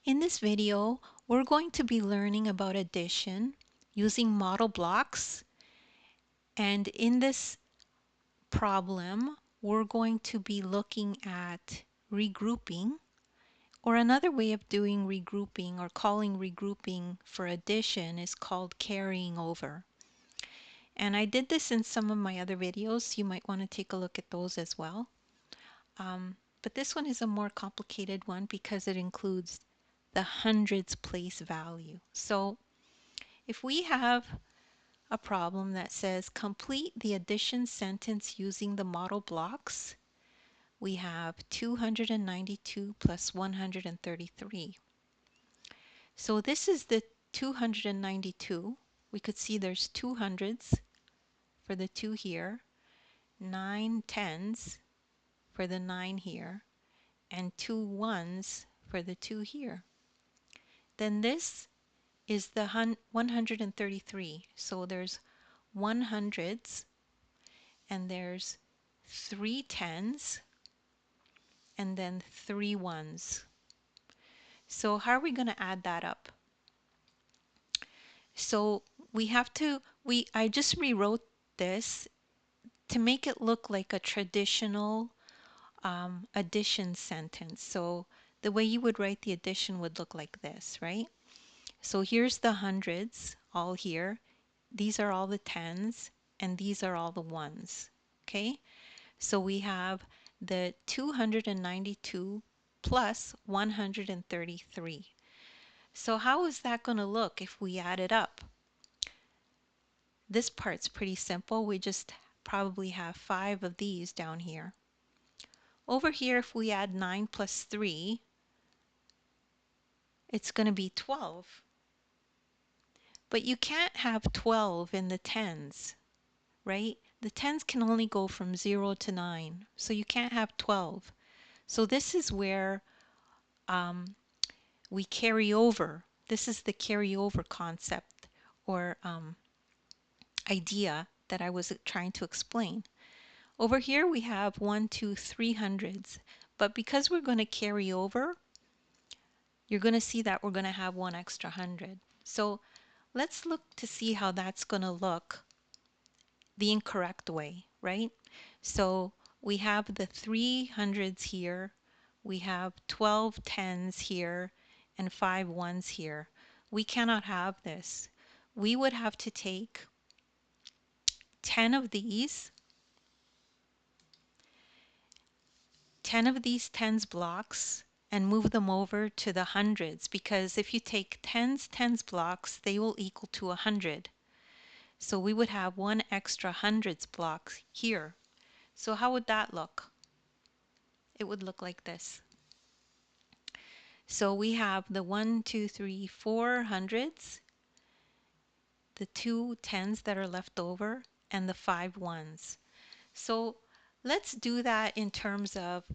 In this video, we're going to be learning about addition using model blocks. And in this problem, we're going to be looking at regrouping, or another way of doing regrouping or calling regrouping for addition is called carrying over. And I did this in some of my other videos. You might want to take a look at those as well. But this one is a more complicated one because it includes the hundreds place value. So if we have a problem that says complete the addition sentence using the model blocks, we have 292 plus 133. So this is the 292. We could see there's two hundreds for the 2 here, 9 tens for the 9 here, and 2 ones for the 2 here. Then this is the 133. So there's 100s, and there's 3 tens, and then 3 ones. So how are we going to add that up? So we have to, I just rewrote this to make it look like a traditional addition sentence. So the way you would write the addition would look like this, right? So here's the hundreds all here. These are all the tens, and these are all the ones. Okay, so we have the 292 plus 133. So how is that going to look if we add it up? This part's pretty simple. We just probably have 5 of these down here. Over here, if we add 9 plus 3, it's going to be 12. But you can't have 12 in the tens, right? The tens can only go from 0 to 9, so you can't have 12. So this is where we carry over. This is the carryover concept or idea that I was trying to explain. Over here we have 1, 2, 3 hundreds, but because we're going to carry over, you're going to see that we're going to have 1 extra 100. So let's look to see how that's going to look the incorrect way, right? So we have the 300s here, we have 12 tens here, and 5 ones here. We cannot have this. We would have to take 10 of these, 10 of these tens blocks, and move them over to the hundreds, because if you take tens blocks, they will equal to 100. So we would have 1 extra hundreds block here. So how would that look? It would look like this. So we have the 1, 2, 3, 4 hundreds, the 2 tens that are left over, and the 5 ones. So let's do that in terms of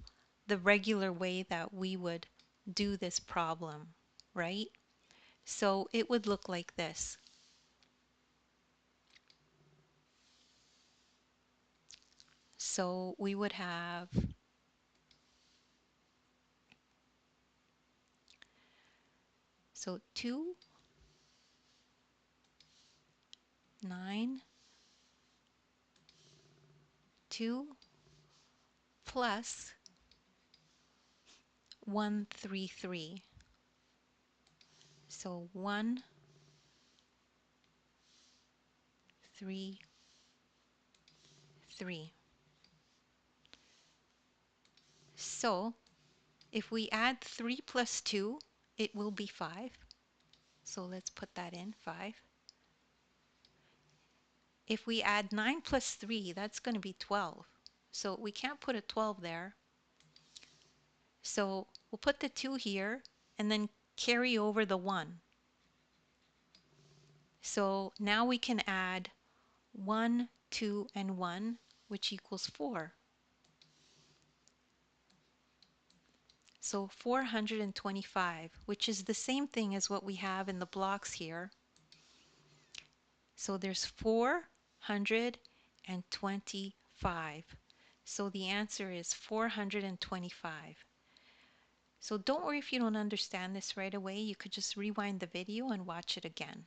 the regular way that we would do this problem, right? So it would look like this. So we would have so 2, 9, 2 plus 133. So 1, 3, 3. So if we add 3 plus 2, it will be 5. So let's put that in, 5. If we add 9 plus 3, that's going to be 12. So we can't put a 12 there. So we'll put the 2 here and then carry over the 1. So now we can add 1, 2, and 1, which equals 4. So 425, which is the same thing as what we have in the blocks here. So there's 425. So the answer is 425. So don't worry if you don't understand this right away. You could just rewind the video and watch it again.